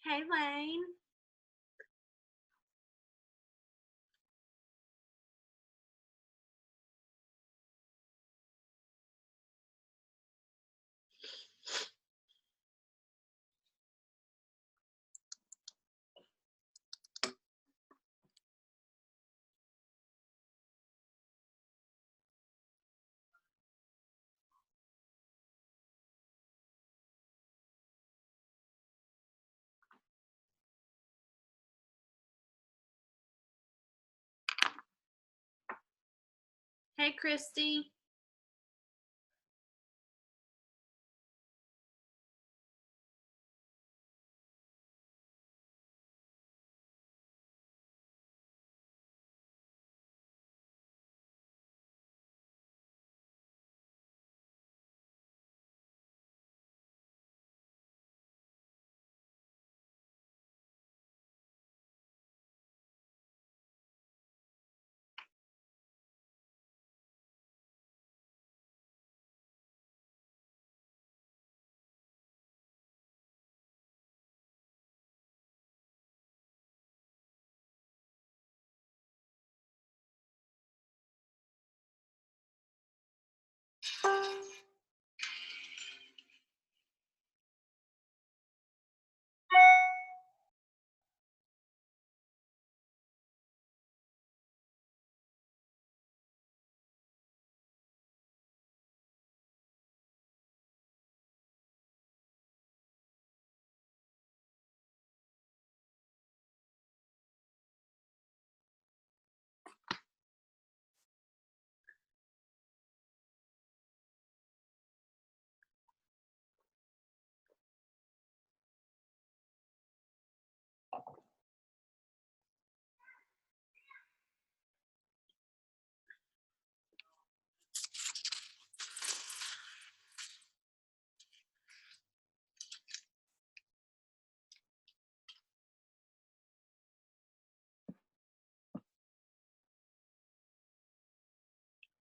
Hey, Lane. Hey, Christy.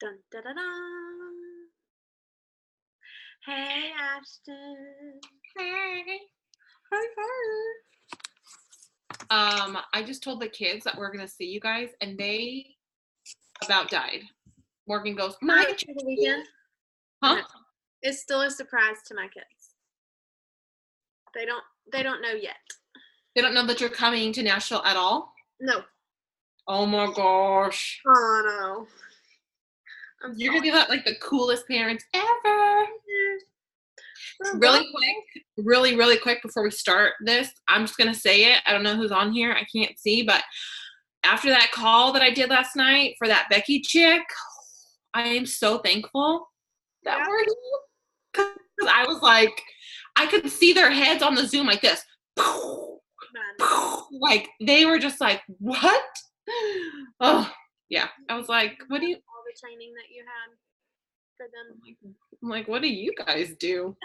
Dun, da, da, da. Hey, Ashton. Hey. Hi. I just told the kids that we're gonna see you guys, and they about died. Morgan goes, "My For the weekend? huh?" No. It's still a surprise to my kids. They don't know yet. They don't know that you're coming to Nashville at all. No. Oh my gosh! Oh no. You're gonna be like the coolest parents ever. Really quick, really quick before we start this, I'm just gonna say it. I don't know who's on here. I can't see, but after that call that I did last night for that Becky chick, I am so thankful that we're here. Because I was like, I could see their heads on the Zoom like this. Like they were just like, what? Oh, yeah. I was like, what do you? All the training that you had for them. I'm like, what do you guys do?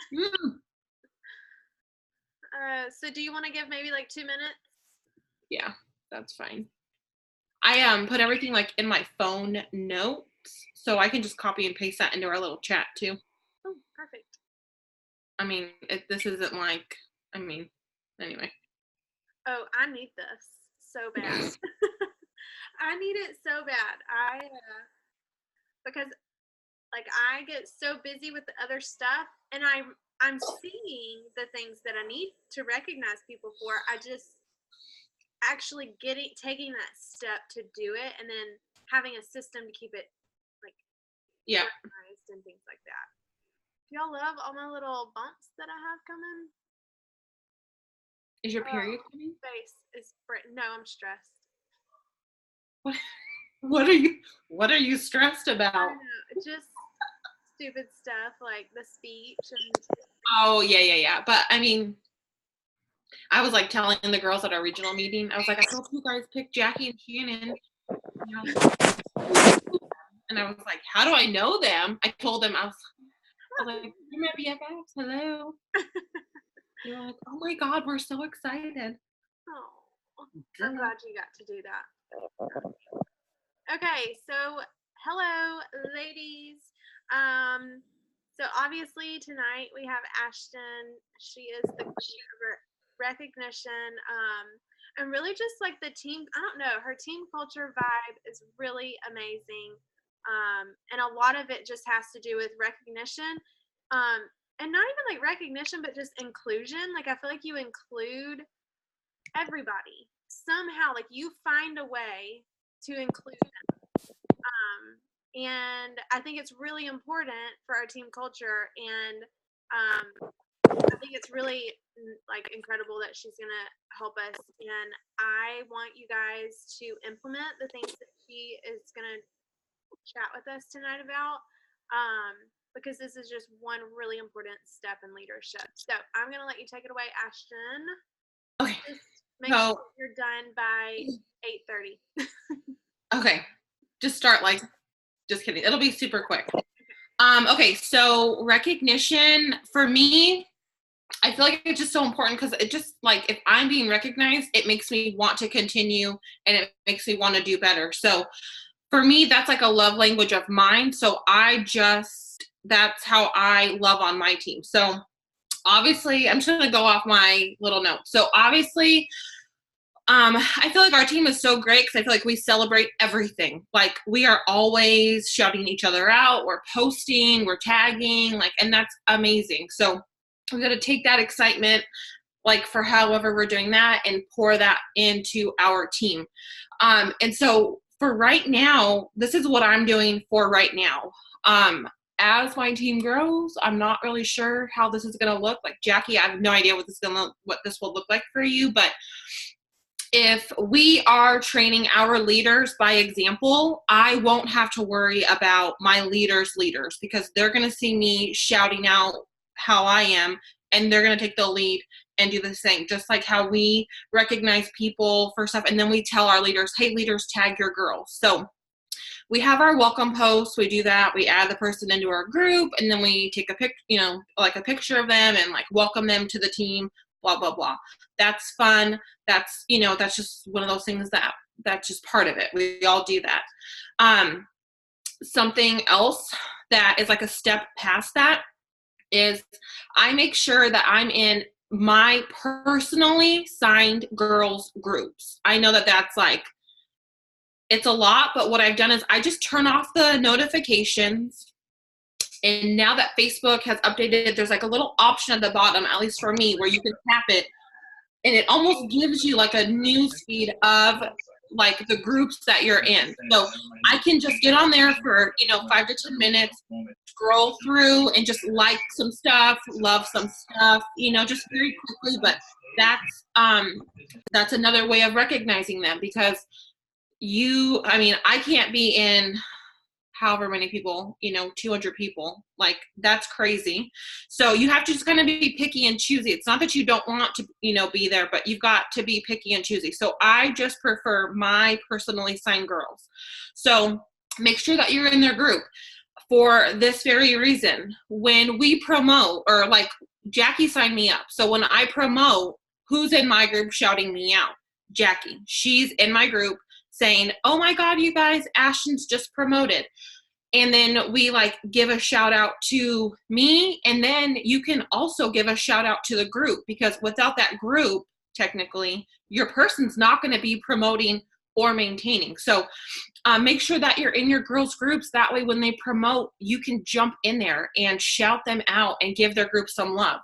So do you want to give maybe like 2 minutes? Yeah, that's fine. I put everything like in my phone notes, so I can just copy and paste that into our little chat too. Oh, perfect. I mean, this isn't like, I mean, anyway. Oh, I need this so bad. I need it so bad. Because like I get so busy with the other stuff, and I'm seeing the things that I need to recognize people for. I just actually taking that step to do it, and then having a system to keep it like organized and things like that. Do y'all love all my little bumps that I have coming? Is your period coming? Face is no, I'm stressed. What are you stressed about? I know, just stupid stuff like the speech and. Oh yeah. But I mean, I was like telling the girls at our regional meeting, I was like, I hope you guys pick Jackie and Shannon. And I was like, how do I know them? I told them, I was like, you're my BFFs. Hello. They were like, oh my God, we're so excited. Oh, I'm glad you got to do that. Okay, so hello, ladies. So obviously tonight we have Ashtin. She is the queen of recognition, and really just like the team. I don't know, her team culture vibe is really amazing, and a lot of it just has to do with recognition, and not even like recognition, but just inclusion. Like I feel like you include everybody somehow. Like you find a way to include them. And I think it's really important for our team culture, and I think it's really like incredible that she's gonna help us, and I want you guys to implement the things that she is gonna chat with us tonight about, because this is just one really important step in leadership. So I'm gonna let you take it away, Ashton. Okay. Just make sure you're done by 8:30. Okay. Just start like, just kidding. It'll be super quick. Okay, so recognition for me, I feel like it's just so important because it just like if I'm being recognized, it makes me want to continue and it makes me want to do better. So for me, that's like a love language of mine. So that's how I love on my team. So obviously, I'm just going to go off my little notes. So obviously, I feel like our team is so great because I feel like we celebrate everything. Like we are always shouting each other out. We're posting, we're tagging, like, and that's amazing. So we're going to take that excitement, like for however we're doing that and pour that into our team. And so for right now, this is what I'm doing for right now. As my team grows, I'm not really sure how this is going to look. Like Jackie, I have no idea what this will look like for you, but if we are training our leaders by example, I won't have to worry about my leaders because they're going to see me shouting out how I am and they're going to take the lead and do the same, just like how we recognize people for stuff. And then we tell our leaders, hey, leaders, tag your girls. So we have our welcome posts. We do that. We add the person into our group and then we take a like a picture of them and like welcome them to the team, blah, blah, blah. That's fun. That's, that's just one of those things that's just part of it. We all do that. Something else that is like a step past that is I make sure that I'm in my personally signed girls groups. I know that that's like, it's a lot, but what I've done is I just turn off the notifications. And now that Facebook has updated, there's like a little option at the bottom, at least for me, where you can tap it. And it almost gives you like a news feed of like the groups that you're in. So I can just get on there for, 5 to 10 minutes, scroll through and just like some stuff, love some stuff, just very quickly. But that's another way of recognizing them because I can't be in however many people, 200 people, like that's crazy. So you have to just kind of be picky and choosy. It's not that you don't want to, be there, but you've got to be picky and choosy. So I just prefer my personally signed girls. So make sure that you're in their group for this very reason. When we promote, or like Jackie signed me up. So when I promote, who's in my group shouting me out? Jackie. She's in my group saying, oh my God, you guys, Ashton's just promoted. And then we like give a shout out to me. And then you can also give a shout out to the group because without that group, technically, your person's not going to be promoting or maintaining. So make sure that you're in your girls groups. That way, when they promote, you can jump in there and shout them out and give their group some love.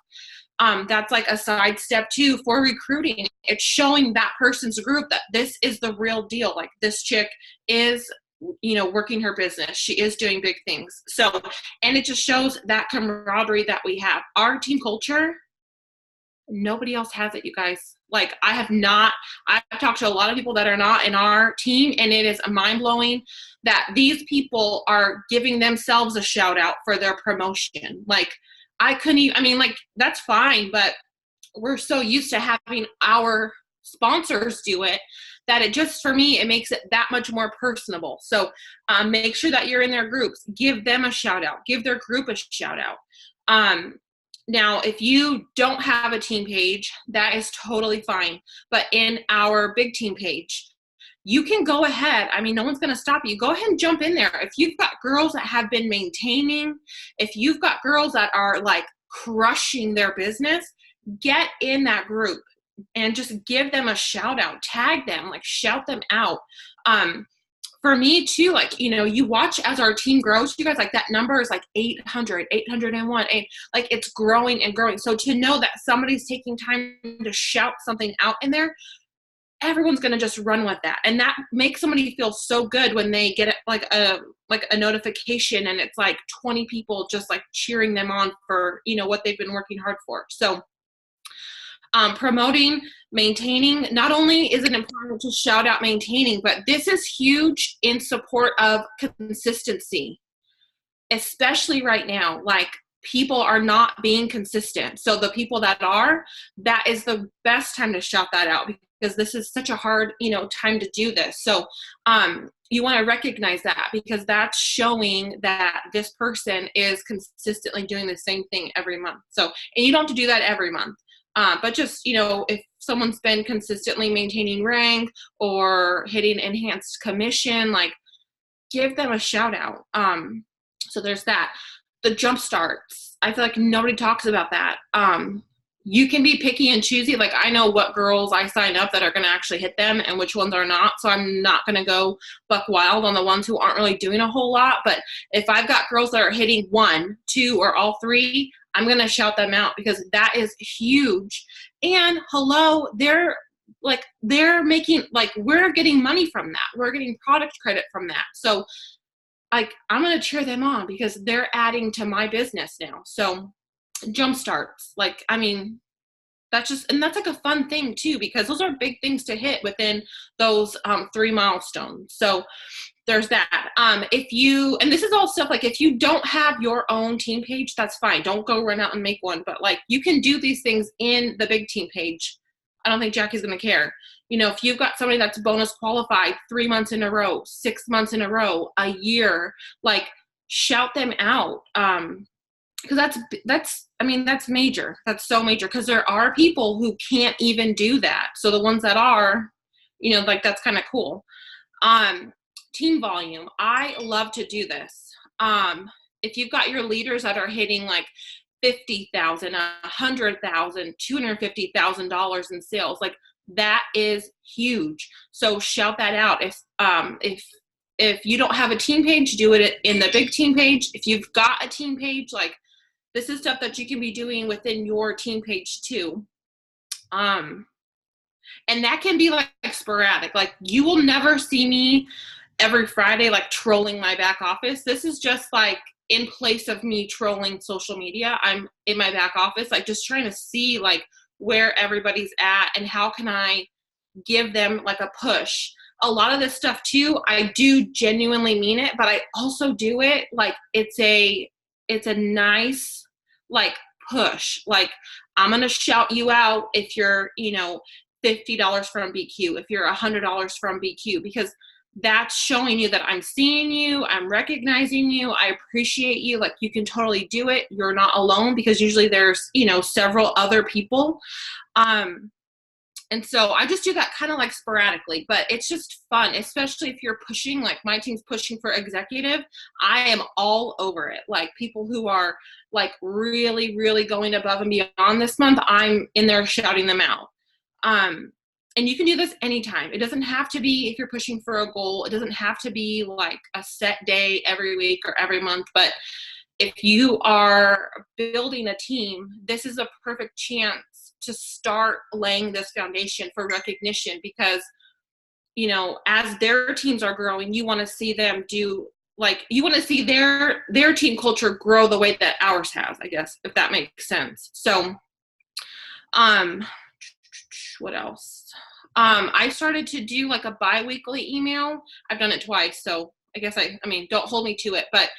That's like a side step too for recruiting. It's showing that person's group that this is the real deal. Like this chick is, working her business. She is doing big things. So, and it just shows that camaraderie that we have. Our team culture, nobody else has it, you guys. Like I've talked to a lot of people that are not in our team, and it is mind-blowing that these people are giving themselves a shout out for their promotion. Like I couldn't even, like that's fine, but we're so used to having our sponsors do it that it just, for me, it makes it that much more personable. So make sure that you're in their groups, give them a shout out, give their group a shout out. Now, if you don't have a team page, that is totally fine. But in our big team page, you can go ahead. No one's going to stop you. Go ahead and jump in there. If you've got girls that have been maintaining, if you've got girls that are like crushing their business, get in that group. and just give them a shout out, tag them, like shout them out. For me too, like, you know, you watch as our team grows, you guys, like that number is like 800, 801, like it's growing and growing. So to know that somebody's taking time to shout something out in there, everyone's going to just run with that. And that makes somebody feel so good when they get like a notification and it's like 20 people just like cheering them on for, you know, what they've been working hard for. So promoting, maintaining, not only is it important to shout out maintaining, but this is huge in support of consistency, especially right now. Like, people are not being consistent. So the people that are, that is the best time to shout that out, because this is such a hard, you know, time to do this. So you want to recognize that, because that's showing that this person is consistently doing the same thing every month. So, and you don't have to do that every month. But just, you know, if someone's been consistently maintaining rank or hitting enhanced commission, like, give them a shout out. So there's that. The jump starts. I feel like nobody talks about that. You can be picky and choosy. Like, I know what girls I sign up that are going to actually hit them and which ones are not. So I'm not going to go buck wild on the ones who aren't really doing a whole lot. But if I've got girls that are hitting 1, 2, or all 3, I'm going to shout them out, because that is huge. And hello, they're making, like, we're getting money from that. We're getting product credit from that. So, like, I'm going to cheer them on because they're adding to my business now. So jump starts, like, I mean, that's like a fun thing too, because those are big things to hit within those 3 milestones. So there's that. If you, and this is all stuff, like, if you don't have your own team page, that's fine. Don't go run out and make one, but like, you can do these things in the big team page. I don't think Jackie's going to care. You know, if you've got somebody that's bonus qualified 3 months in a row, 6 months in a row, a year, like, shout them out. Because that's major. That's so major, because there are people who can't even do that. So the ones that are, you know, like, that's kind of cool. Team volume. I love to do this. If you've got your leaders that are hitting like $50,000, $100,000, $250,000 in sales, like, that is huge. So shout that out. If you don't have a team page, do it in the big team page. If you've got a team page, like, this is stuff that you can be doing within your team page too. And that can be like sporadic. Like, you will never see me every Friday, like, trolling my back office. This is just like in place of me trolling social media. I'm in my back office, like, just trying to see like where everybody's at and how can I give them like a push. A lot of this stuff too, I do genuinely mean it, but I also do it like it's a nice, like, push. Like, I'm going to shout you out if you're, you know, $50 from BQ, if you're $100 from BQ, because that's showing you that I'm seeing you, I'm recognizing you, I appreciate you, like, you can totally do it. You're not alone, because usually there's, you know, several other people. And so I just do that kind of like sporadically, but it's just fun, especially if you're pushing, like my team's pushing for executive. I am all over it. Like, people who are like really, really going above and beyond this month, I'm in there shouting them out. And you can do this anytime. It doesn't have to be if you're pushing for a goal. It doesn't have to be like a set day every week or every month. But if you are building a team, this is a perfect chance to start laying this foundation for recognition, because, you know, as their teams are growing, you want to see them do, like, you want to see their team culture grow the way that ours has, I guess, if that makes sense. So, what else? I started to do like a bi-weekly email. I've done it twice, so I guess I mean, don't hold me to it, but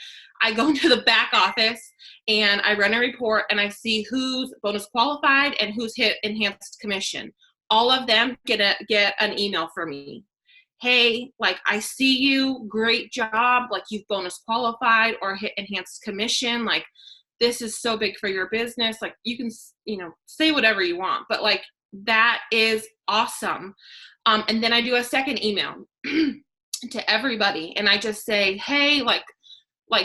I go into the back office and I run a report and I see who's bonus qualified and who's hit enhanced commission. All of them get an email from me. Hey, like, I see you, great job, like, you've bonus qualified or hit enhanced commission, like, this is so big for your business. Like, you can, you know, say whatever you want, but like, that is awesome. And then I do a second email to everybody and I just say, hey, like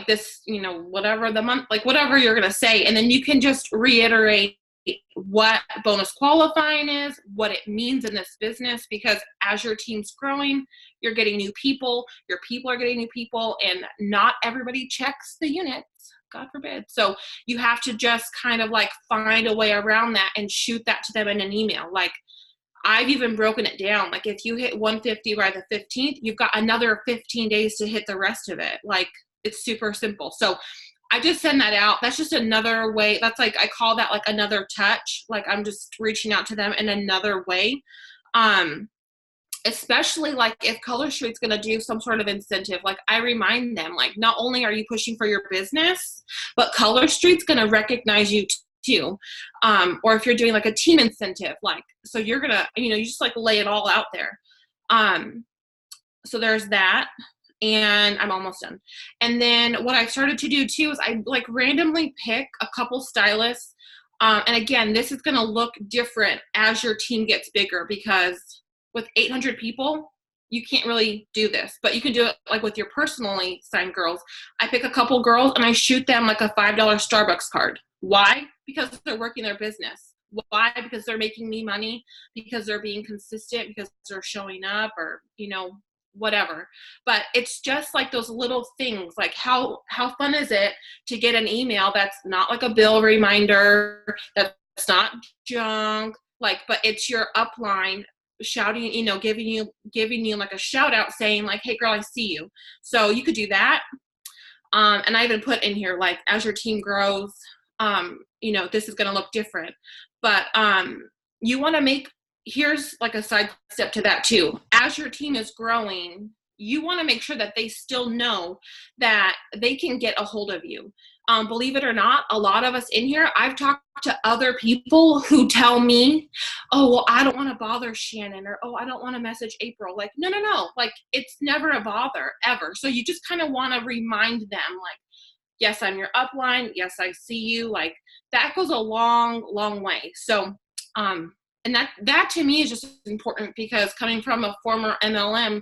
this, you know, whatever the month, like, whatever you're going to say. And then you can just reiterate what bonus qualifying is, what it means in this business, because as your team's growing, you're getting new people, your people are getting new people, and not everybody checks the units, God forbid. So you have to just kind of like find a way around that and shoot that to them in an email. Like, I've even broken it down. Like, if you hit 150 by the 15th, you've got another 15 days to hit the rest of it. Like, it's super simple. So I just send that out. That's just another way. That's like, I call that like another touch. Like, I'm just reaching out to them in another way. Especially like if Color Street's going to do some sort of incentive, like I remind them, like, not only are you pushing for your business, but Color Street's going to recognize you too. Or if you're doing like a team incentive, like, so you're going to, you just like lay it all out there. So there's that. And I'm almost done. And then what I started to do too is I like randomly pick a couple stylists. And again, this is going to look different as your team gets bigger, because with 800 people, you can't really do this, but you can do it like with your personally signed girls. I pick a couple girls and I shoot them like a $5 Starbucks card. Why? Because they're working their business. Why? Because they're making me money, because they're being consistent, because they're showing up, or, whatever. But it's just like those little things, like how fun is it to get an email that's not like a bill reminder, that's not junk, like, but it's your upline shouting, giving you like a shout out saying like, hey girl, I see you. So you could do that. And I even put in here, like, as your team grows, this is going to look different, but you want to make, here's like a side step to that too. As your team is growing, you want to make sure that they still know that they can get a hold of you. Believe it or not, a lot of us in here, I've talked to other people who tell me, oh, well, I don't want to bother Shannon, or, oh, I don't want to message April. Like, no. Like, it's never a bother, ever. So you just kind of want to remind them, like, yes, I'm your upline. Yes, I see you. Like, that goes a long, long way. So, and that to me is just important, because coming from a former MLM,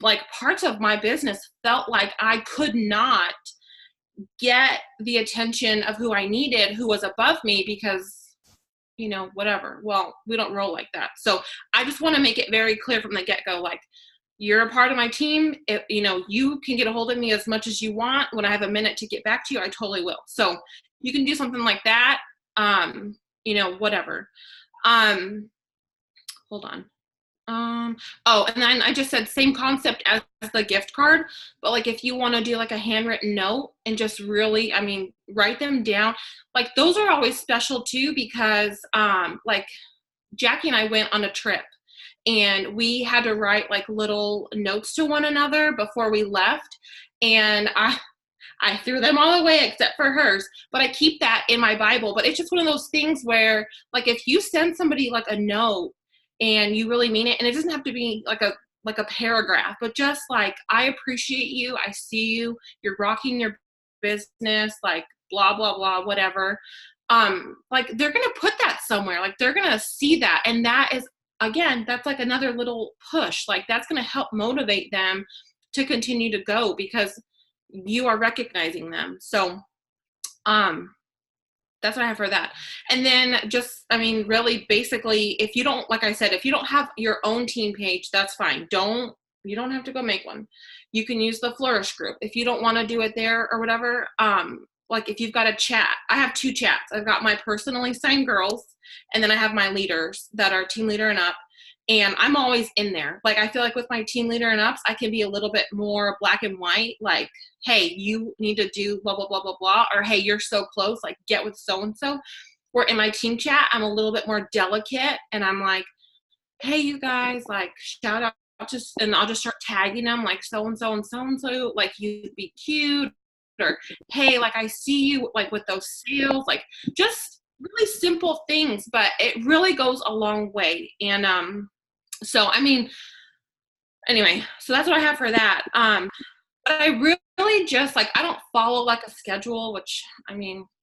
like, parts of my business felt like I could not get the attention of who I needed, who was above me, because, whatever. Well, we don't roll like that. So I just want to make it very clear from the get-go, like, you're a part of my team. If, you can get a hold of me as much as you want. When I have a minute to get back to you, I totally will. So you can do something like that. Whatever. Hold on. Oh, and then I just said same concept as the gift card, but like, if you want to do like a handwritten note and just really, write them down, like, those are always special too, because like, Jackie and I went on a trip, and we had to write like little notes to one another before we left, and I threw them all away except for hers, but I keep that in my Bible. But it's just one of those things where, like, if you send somebody like a note and you really mean it, and it doesn't have to be like a paragraph, but just like, I appreciate you, I see you, you're rocking your business, like, blah, blah, blah, whatever. Like, they're going to put that somewhere, like, they're going to see that. And that is, again, that's like another little push. Like, that's going to help motivate them to continue to go, because you are recognizing them. So, that's what I have for that. And then just, really basically, if you don't, like I said, if you don't have your own team page, that's fine. You don't have to go make one. You can use the Flourish group if you don't want to do it there or whatever. Like, if you've got a chat, I have 2 chats. I've got my personally signed girls, and then I have my leaders that are team leader and up. And I'm always in there. Like, I feel like with my team leader and ups, I can be a little bit more black and white. Like, hey, you need to do blah, blah, blah, blah, blah. Or, hey, you're so close. Like, get with so-and-so. Where in my team chat, I'm a little bit more delicate. And I'm like, hey, you guys, like, shout out. And I'll just start tagging them, like, so-and-so and so-and-so. Like, you'd be cute. Or, hey, like, I see you, like, with those sales. Like, just really simple things. But it really goes a long way. And, so, anyway, so that's what I have for that. But I really just, like, I don't follow like a schedule, which,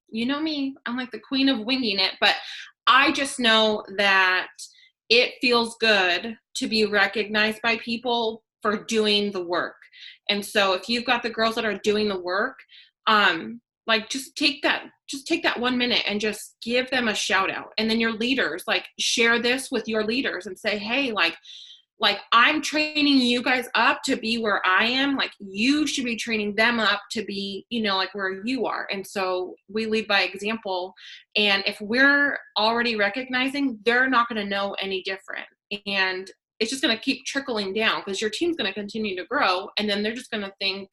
you know me, I'm like the queen of winging it, but I just know that it feels good to be recognized by people for doing the work. And so if you've got the girls that are doing the work, like just take that 1 minute and just give them a shout out. And then your leaders, like share this with your leaders and say, hey, like I'm training you guys up to be where I am. Like you should be training them up to be, you know, like where you are. And so we lead by example. And if we're already recognizing, they're not going to know any different. And it's just going to keep trickling down because your team's going to continue to grow. And then they're just going to think,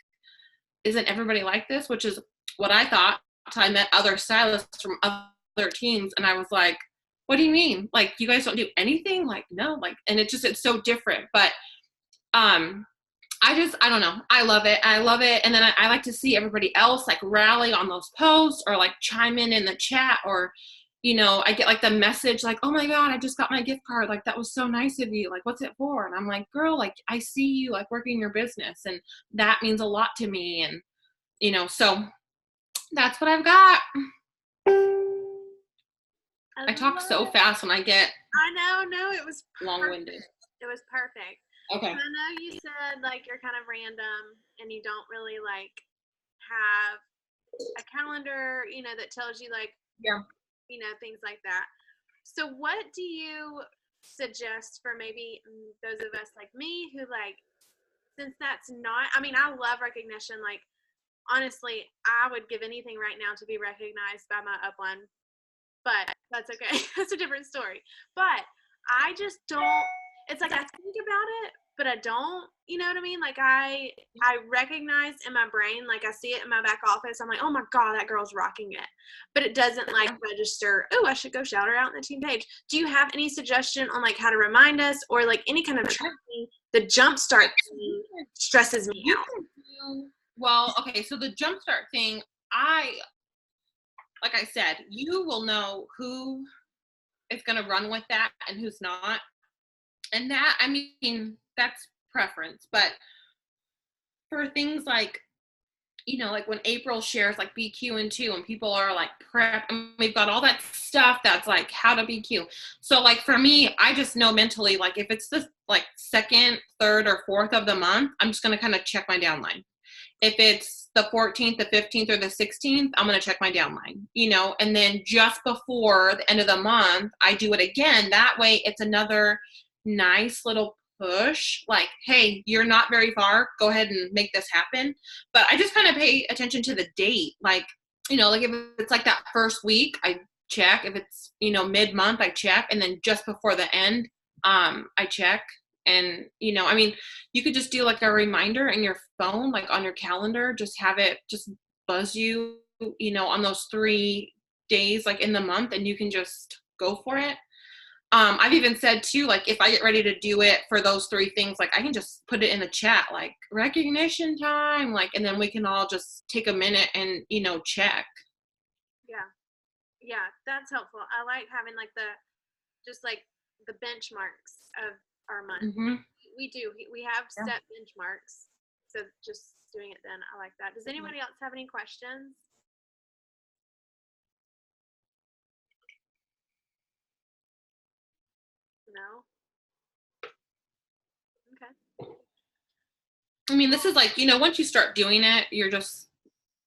isn't everybody like this? Which is what I thought. I met other stylists from other teams. And I was like, what do you mean? Like, you guys don't do anything? Like, no, like, and it's so different. But I don't know. I love it. And then I like to see everybody else like rally on those posts or like chime in the chat, or, you know, I get like the message like, oh my God, I just got my gift card. Like, that was so nice of you. Like, what's it for? And I'm like, girl, like I see you like working your business, and that means a lot to me. And, you know, so that's what I've got. I talk so fast when I get. I know. No, it was long-winded. It was perfect. Okay. And I know you said like you're kind of random and you don't really like have a calendar, you know, that tells you like, yeah, you know, things like that. So what do you suggest for maybe those of us like me who like, since that's not, I mean, I love recognition. Like, honestly, I would give anything right now to be recognized by my upline, but that's okay. That's a different story. But I just don't, it's like I think about it, but I don't, you know what I mean? Like I recognize in my brain, like I see it in my back office. I'm like, oh my God, that girl's rocking it. But it doesn't like register, oh, I should go shout her out on the team page. Do you have any suggestion on like how to remind us, or like any kind of training? The jumpstart thing stresses me out. Well, okay, so the jumpstart thing, like I said, you will know who is going to run with that and who's not. And that, I mean, that's preference. But for things like, you know, like when April shares like BQ and 2 and people are like prep, and we've got all that stuff that's like how to BQ. So like for me, I just know mentally, like if it's the like second, third, or fourth of the month, I'm just going to kind of check my downline. If it's the 14th, the 15th, or the 16th, I'm going to check my downline, you know, and then just before the end of the month, I do it again. That way it's another nice little push, like, hey, you're not very far. Go ahead and make this happen. But I just kind of pay attention to the date. Like, you know, like if it's like that first week, I check. If it's, you know, mid-month, I check. And then just before the end, I check. And, you know, I mean, you could just do like a reminder in your phone, like on your calendar, just have it just buzz you, you know, on those 3 days, like in the month, and you can just go for it. I've even said too, like if I get ready to do it for those 3 things, like I can just put it in the chat, like recognition time, like, and then we can all just take a minute and, you know, check. Yeah, that's helpful. I like having like just like the benchmarks of our month. Mm-hmm. We have set benchmarks, so just doing it then, I like that. Does anybody else have any questions? No? Okay. I mean, this is like, you know, once you start doing it,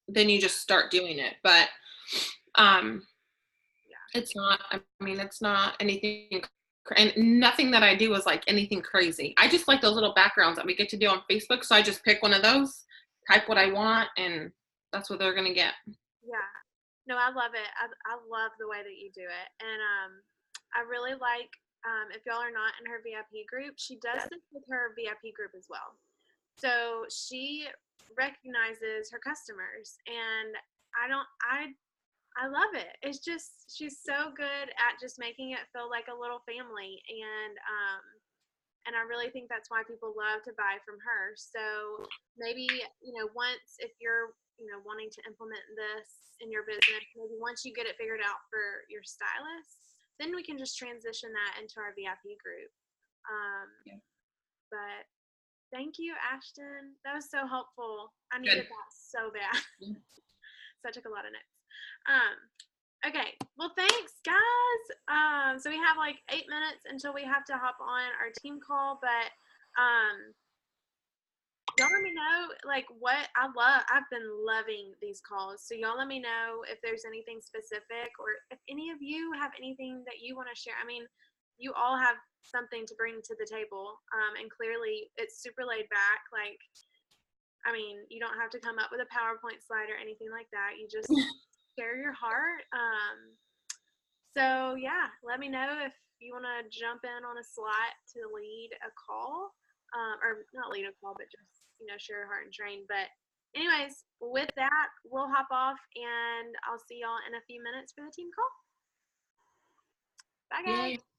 then you just start doing it. But it's not, I mean, it's not anything, and nothing that I do is like anything crazy. I just like those little backgrounds that we get to do on Facebook. So I just pick one of those, type what I want, and that's what they're going to get. Yeah. No, I love it. I love the way that you do it. And I really like, if y'all are not in her VIP group, she does this with her VIP group as well. So she recognizes her customers, and I love it. It's just, she's so good at just making it feel like a little family. And I really think that's why people love to buy from her. So maybe, you know, once, if you're, you know, wanting to implement this in your business, maybe once you get it figured out for your stylist, then we can just transition that into our VIP group. But thank you, Ashtin. That was so helpful. I needed that so bad. So I took a lot of notes. Okay, well, thanks, guys. So we have like 8 minutes until we have to hop on our team call, but y'all let me know, like, what I've been loving these calls. So y'all let me know if there's anything specific, or if any of you have anything that you want to share. I mean, you all have something to bring to the table. And clearly it's super laid back. Like, I mean, you don't have to come up with a PowerPoint slide or anything like that. You just share your heart. So yeah, let me know if you want to jump in on a slot to lead a call, or not lead a call, but just share your heart and train. But anyways, with that, we'll hop off, and I'll see y'all in a few minutes for the team call. Bye, guys. Yay.